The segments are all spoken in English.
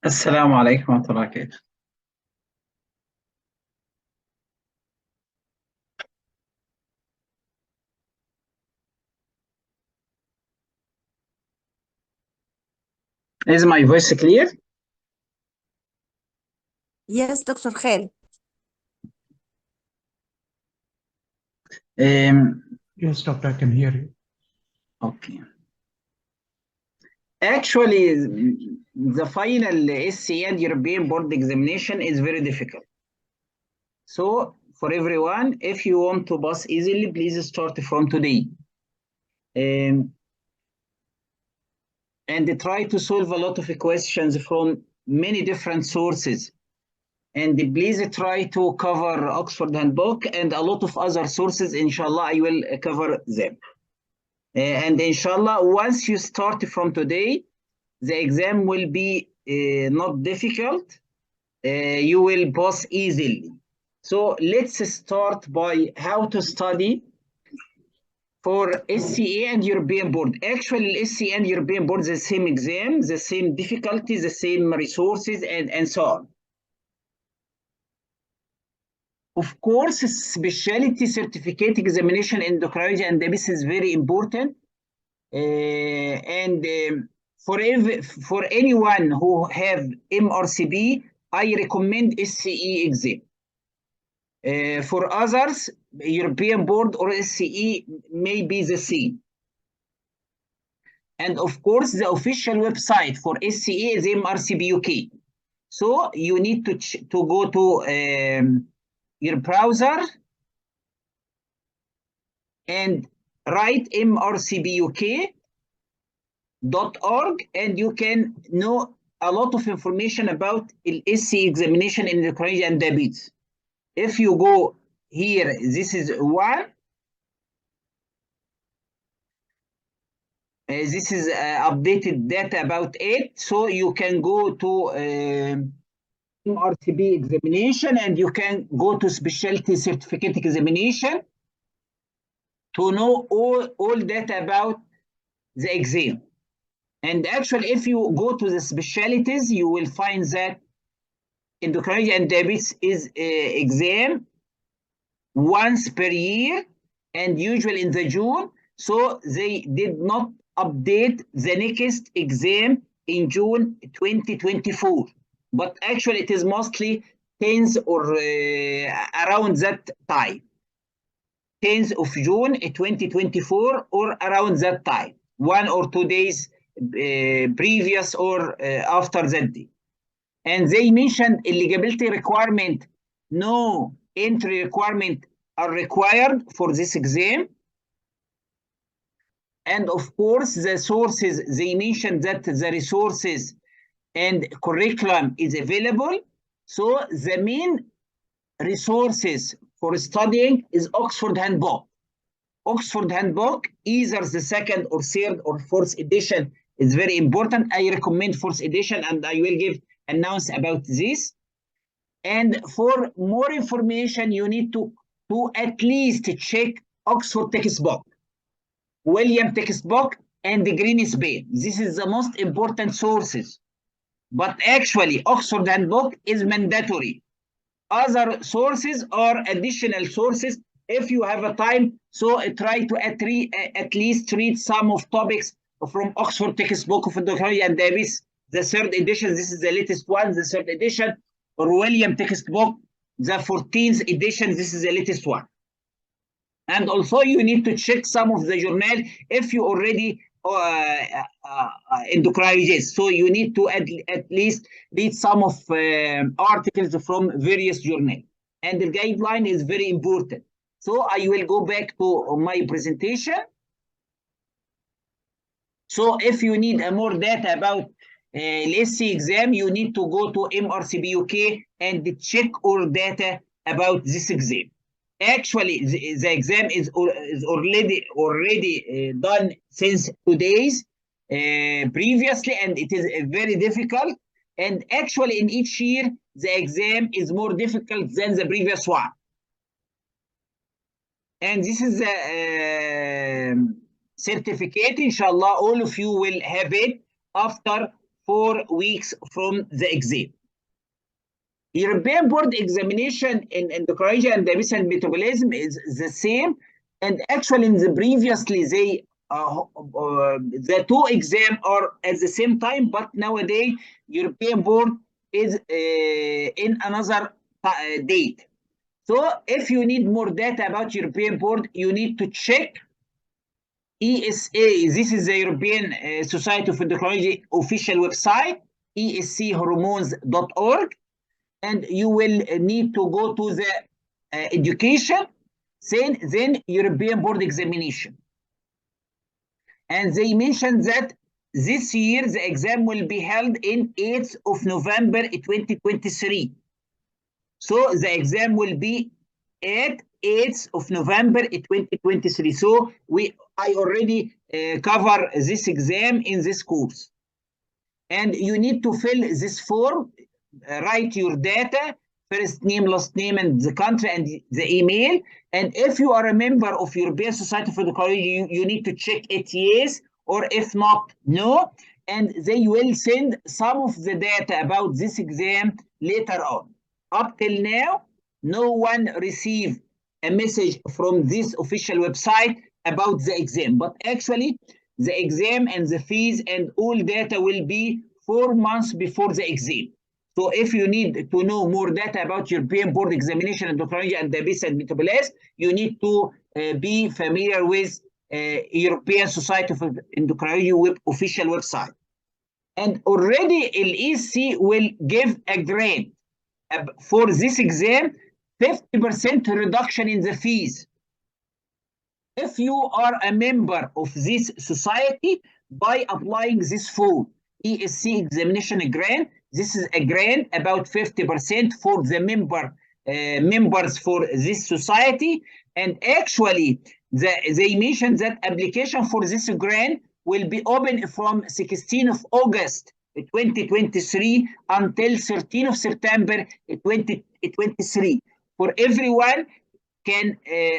السلام عليكم ورحمة الله وبركاته. Is my voice clear? Yes, Dr. Khalid. Yes, doctor, I can hear you. Okay. Actually, the final SCE and European board examination is very difficult. So, for everyone, if you want to pass easily, please start from today. And try to solve a lot of questions from many different sources. And please try to cover Oxford Handbook and a lot of other sources. Inshallah, I will cover them. And inshallah, once you start from today, the exam will be not difficult. You will pass easily. So let's start by how to study for SCE and European board. Actually, SCE and European board, the same exam, the same difficulty, the same resources, and so on. Of course, specialty certificate examination in endocrinology and diabetes is very important. For anyone who have MRCP, I recommend SCE exam. For others, European board or SCE may be the same. And of course, the official website for SCE is MRCP UK. So you need to go to your browser and write mrcbuk.org, and you can know a lot of information about the SCE examination in endocrinology and diabetes. If you go here, this is one. This is updated data about it. So you can go to MRCP examination, and you can go to specialty certificate examination to know all data about the exam. And actually, if you go to the specialties, you will find that endocrinology and diabetes is exam once per year, and usually in the June. So they did not update the next exam in June 2024. But actually, it is mostly 10th or around that time. 10th of June 2024 or around that time, 1 or 2 days previous or after that day. And they mentioned eligibility requirement, no entry requirement are required for this exam. And of course, the sources, they mentioned that the resources and curriculum is available. So the main resources for studying is Oxford Handbook. Oxford Handbook, either the second or third or fourth edition is very important. I recommend fourth edition, and I will announce about this. And for more information, you need to at least check Oxford textbook, William textbook, and the Green Spain. This is the most important sources. But actually, Oxford Handbook is mandatory. Other sources are additional sources if you have a time. So try to at least read some of topics from Oxford textbook of endocrinology and diabetes, the third edition. This is the latest one, the third edition, or William textbook, the 14th edition. This is the latest one. And also you need to check some of the journal if you already endocrinologist. So you need to at least read some of articles from various journals. And the guideline is very important. So I will go back to my presentation. So if you need more data about SCE exam, you need to go to MRCP UK and check all data about this exam. Actually, the exam is already done since 2 days previously, and it is very difficult. And actually, in each year, the exam is more difficult than the previous one. And this is the certificate. Inshallah, all of you will have it after 4 weeks from the exam. European board examination in endocrinology and diabetes and metabolism is the same, and actually in the previously they the two exams are at the same time, but nowadays European board is in another date. So if you need more data about European board, you need to check ESA. This is the European Society of Endocrinology official website, eschormones.org, and you will need to go to the education, then European board examination. And they mentioned that this year the exam will be held in 8th of November 2023. So the exam will be at 8th of November 2023. So I already cover this exam in this course. And you need to fill this form, write your data, first name, last name, and the country and the email. And if you are a member of European Society for Endocrinology, you need to check it yes, or if not, no. And they will send some of the data about this exam later on. Up till now, no one received a message from this official website about the exam. But actually, the exam and the fees and all data will be 4 months before the exam. So if you need to know more data about European board examination in endocrinology and diabetes and metabolism, you need to be familiar with European Society of Endocrinology official website. And already LEC will give a grant for this exam, 50% reduction in the fees. If you are a member of this society, by applying this form, ESC examination grant, this is a grant about 50% for the members for this society. And actually, they mentioned that application for this grant will be open from 16th of August 2023 until 13th of September 2023. For everyone can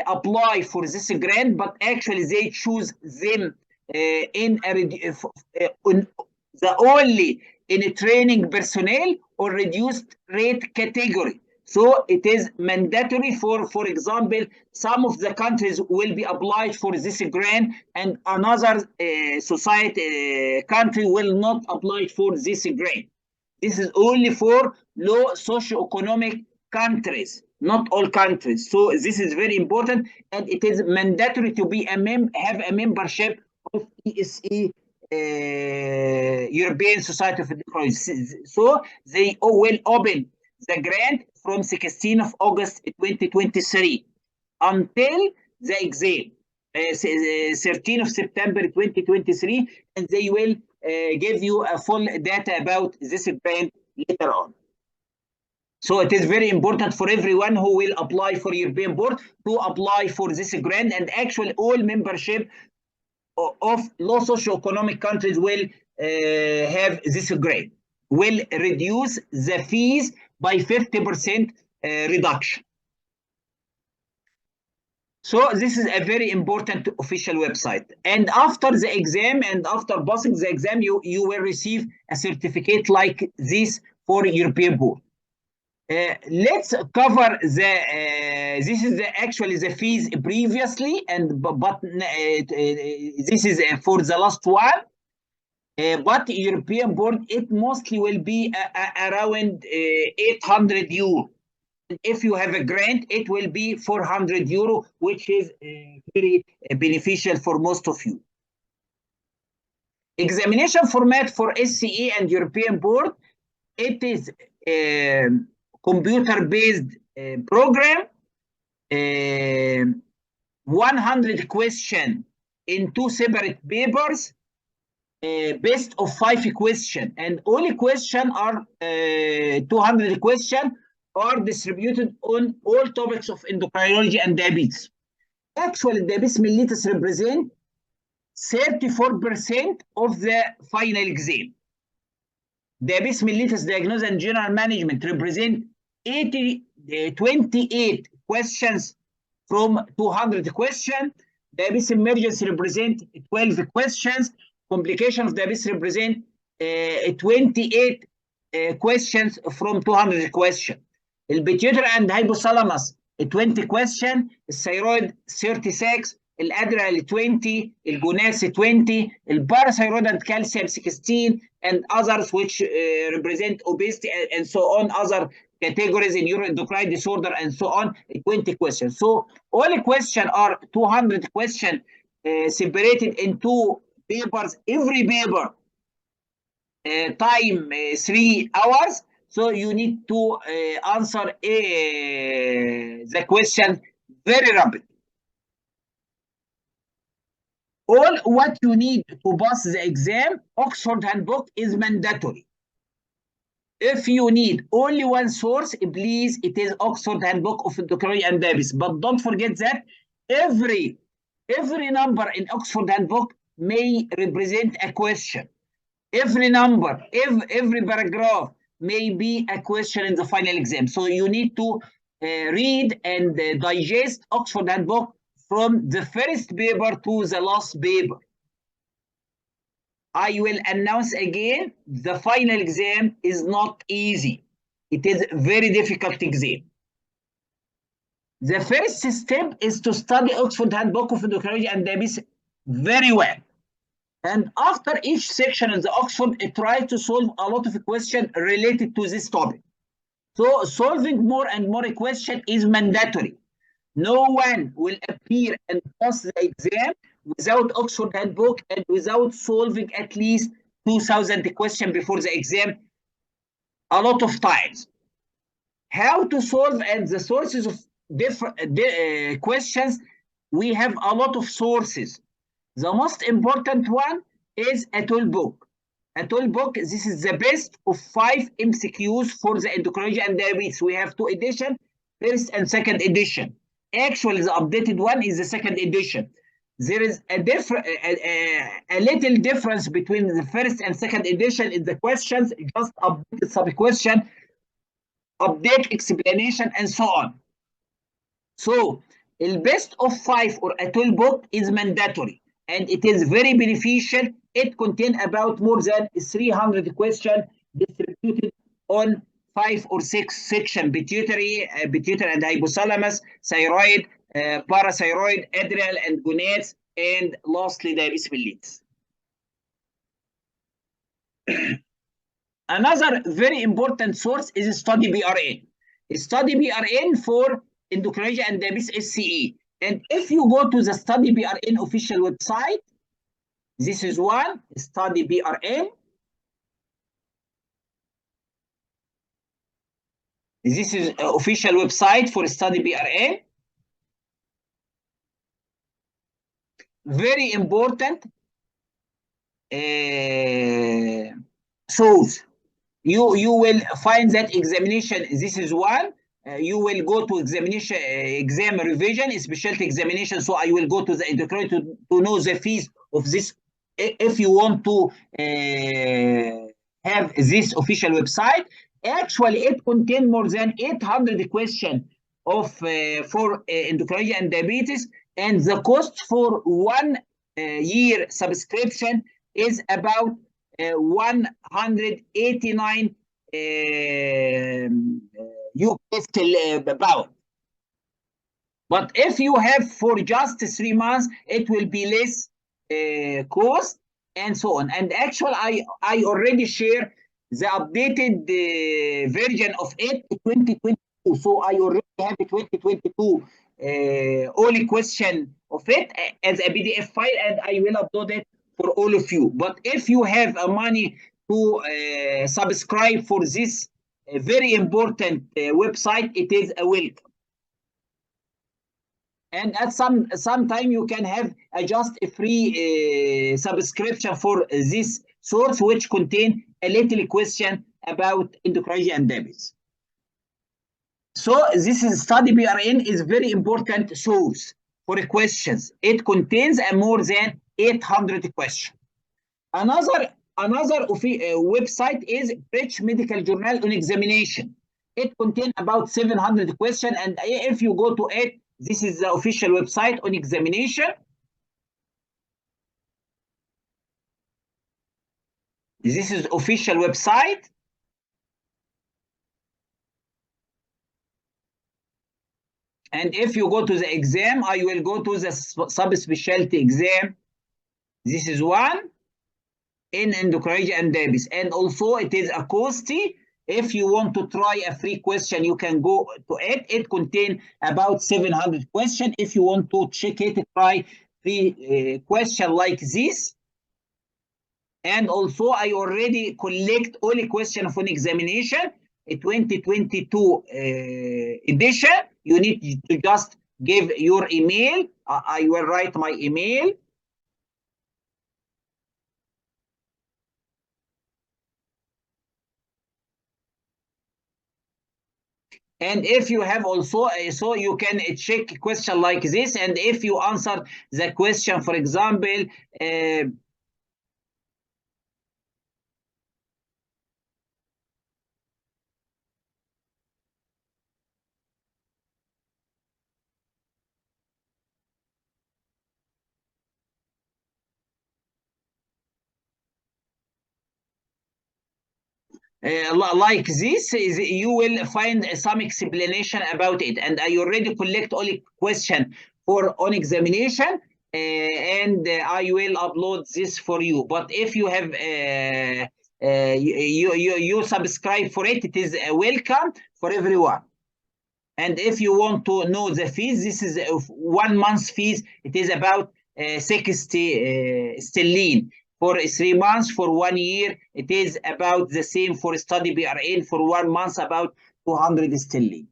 apply for this grant, but actually they choose them only in a training personnel or reduced rate category. So it is mandatory for example, some of the countries will be applied for this grant and another society country will not apply for this grant. This is only for low socioeconomic countries, not all countries. So this is very important, and it is mandatory to be have a membership of ESE, European Society of Endocrinology. So they will open the grant from 16th of August 2023 until the exam, 13th of September 2023, and they will give you a full data about this grant later on. So it is very important for everyone who will apply for European board to apply for this grant, and actually all membership of low socioeconomic countries will have this grant, will reduce the fees by 50% reduction. So this is a very important official website. And after the exam and after passing the exam, you will receive a certificate like this for European board. Let's cover this is actually the fees previously, and but this is for the last one. But European board, it mostly will be around 800 euro. If you have a grant, it will be 400 euro, which is very beneficial for most of you. Examination format for SCE and European board, it is computer-based program, 100 questions in 2 separate papers, best of 5 questions, and only question are 200 questions are distributed on all topics of endocrinology and diabetes. Actually, diabetes mellitus represent 34% of the final exam. Diabetes mellitus diagnosis and general management represent 28 questions from 200 questions. Diabetes emergency represent 12 questions. Complication of diabetes represent 28 questions from 200 questions. البيتيوتري and hypothalamus 20 question, الثيرويد 36, الادرينال 20, الجوناس 20, الباراثيرويد and calcium 16, and others which represent obesity and so on, other categories in neuroendocrine disorder and so on, 20 questions. So all questions are 200 questions separated in 2 papers. Every paper time 3 hours. So you need to answer the question very rapid. All what you need to pass the exam, Oxford Handbook is mandatory. If you need only one source, please, it is Oxford Handbook of Endocrinology and Diabetes. But don't forget that every number in Oxford Handbook may represent a question. Every number, every paragraph may be a question in the final exam. So you need to read and digest Oxford Handbook from the first paper to the last paper. I will announce again, the final exam is not easy. It is a very difficult exam. The first step is to study Oxford Handbook of Endocrinology and Diabetes very well. And after each section in the Oxford, try to solve a lot of questions related to this topic. So solving more and more questions is mandatory. No one will appear and pass the exam without Oxford Handbook and without solving at least 2,000 questions before the exam a lot of times. How to solve and the sources of different questions, we have a lot of sources. The most important one is a toolbook. A toolbook, this is the best of 5 MCQs for the endocrinology and diabetes. We have 2 editions, first and second edition. Actually, the updated one is the second edition. There is a little difference between the first and second edition in the questions, just updated sub-question, update explanation, and so on. So, the best of 5 or a toolbook is mandatory, and it is very beneficial. It contains about more than 300 questions distributed on 5 or 6 sections: pituitary and hypothalamus, thyroid, parathyroid, adrenal, and gonads, and lastly, diabetes mellitus. Another very important source is StudyBRN. StudyBRN for endocrinology and diabetes SCE. And if you go to the StudyBRN official website, this is one, StudyBRN. This is an official website for StudyBRN. Very important source. You will find that examination. This is one. You will go to exam revision, specialty examination. So I will go to the endocrinology to know the fees of this. If you want to have this official website, actually it contains more than 800 questions of for endocrinology and diabetes, and the cost for 1 year subscription is about 189 UK pound. But if you have for just 3 months, it will be less cost and so on. And actually, I already shared the updated version of it 2022. So I already have a 2022 only question of it as a PDF file, and I will upload it for all of you. But if you have money to subscribe for this very important website, it is a welcome. And at some time you can have just a free subscription for this source, which contain a little question about endocrinology and diabetes. So this is StudyBRN is very important source for questions. It contains more than 800 questions. Another website is British Medical Journal on Examination. It contains about 700 questions, and if you go to it, this is the official website on examination. This is official website. And if you go to the exam, I will go to the subspecialty exam. This is one in endocrinology and diabetes. And also it is a costly. If you want to try a free question, you can go to it. It contains about 700 questions. If you want to check it, try free question like this. And also I already collect all the questions for an examination, a 2022 edition. You need to just give your email. I will write my email. And if you have also, so you can check a question like this. And if you answer the question, for example, like this, you will find some explanation about it. And I already collect all the question for on examination, and I will upload this for you. But if you have you subscribe for it, it is welcome for everyone. And if you want to know the fees, this is 1 month fees. It is about 60 sterling. For 3 months, for 1 year, it is about the same for StudyBRN. For 1 month, about 200 sterling.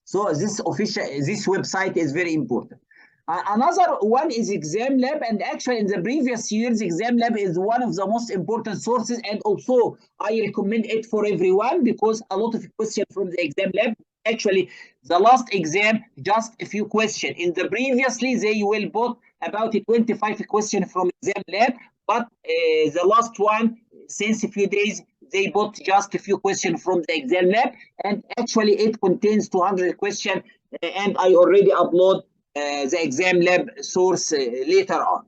So this website is very important. Another one is Exam Lab, and actually in the previous years, Exam Lab is one of the most important sources, and also I recommend it for everyone because a lot of questions from the Exam Lab. Actually, the last exam, just a few questions. In the previously, they will put about 25 questions from Exam Lab, but the last one, since a few days, they put just a few questions from the Exam Lab, and actually it contains 200 questions, and I already upload the Exam Lab source later on.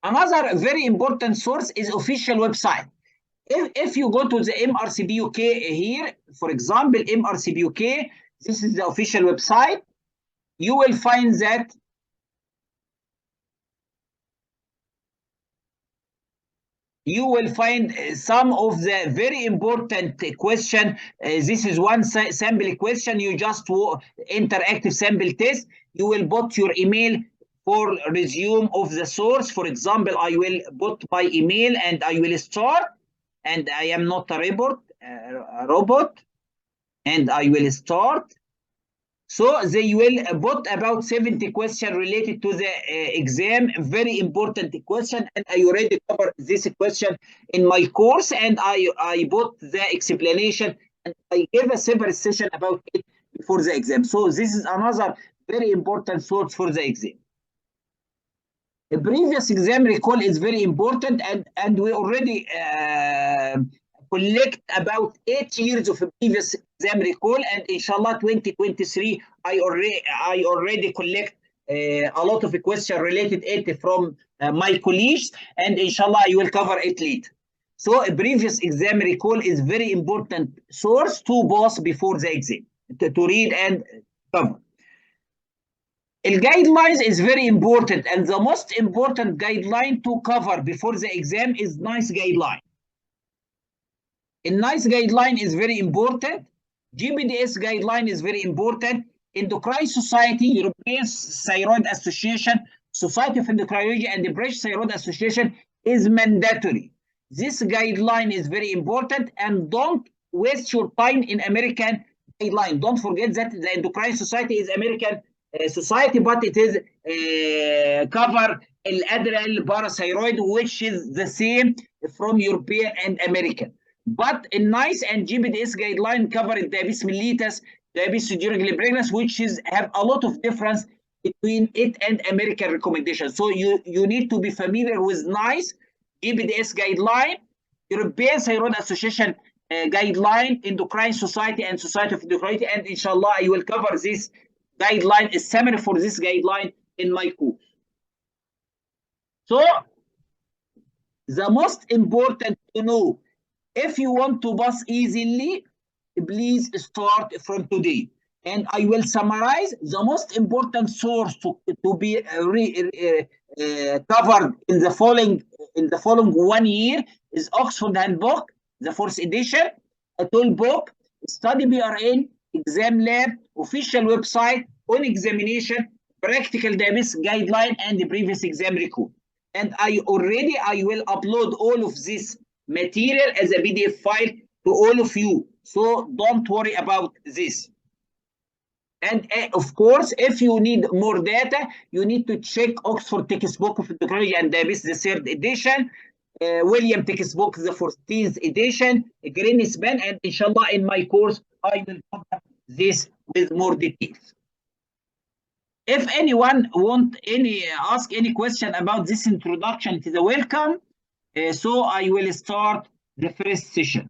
Another very important source is official website. If you go to the MRCP UK here, for example, MRCP UK, this is the official website. You will find that some of the very important question. This is one sample question. You just interactive sample test. You will put your email for resume of the source. For example, I will put my email and I will start. And I am not a robot, and I will start. So they will put about 70 questions related to the exam, very important question, and I already covered this question in my course, and I put the explanation, and I gave a separate session about it before the exam. So this is another very important source for the exam. The previous exam recall is very important, and we already collect about 8 years of previous exam recall, and inshallah 2023 I already collect a lot of questions related it from my colleagues, and inshallah I will cover it later. So a previous exam recall is very important source to pass before the exam, to read and cover. The guidelines is very important, and the most important guideline to cover before the exam is NICE guideline. A NICE guideline is very important. GBDS guideline is very important. Endocrine Society, European Thyroid Association, Society of Endocrinology, and the British Thyroid Association is mandatory. This guideline is very important, and don't waste your time in American guideline. Don't forget that the Endocrine Society is American society, but it is cover adrenal parathyroid, which is the same from European and American. But in NICE and GBDS guideline cover diabetes mellitus, diabetes during pregnancy, which have a lot of difference between it and American recommendations. So you need to be familiar with NICE, GBDS guideline, European Thyroid Association guideline, Endocrine Society, and Society of Endocrinology, and inshallah I will cover this guideline, a summary for this guideline in my course. So the most important to know, if you want to pass easily, please start from today. And I will summarize the most important source to be covered in the following 1 year is Oxford Handbook, the 4th edition, a tool book, StudyBRN, exam lab, official website, on examination, practical diabetes guideline, and the previous exam record. And I will upload all of this material as a PDF file to all of you. So don't worry about this. And of course, if you need more data, you need to check Oxford textbook of endocrinology and diabetes, the 3rd edition, William textbook, the 14th edition, Greenspan, and inshallah in my course, I will cover this with more details. If anyone ask any question about this introduction to the welcome, so I will start the first session.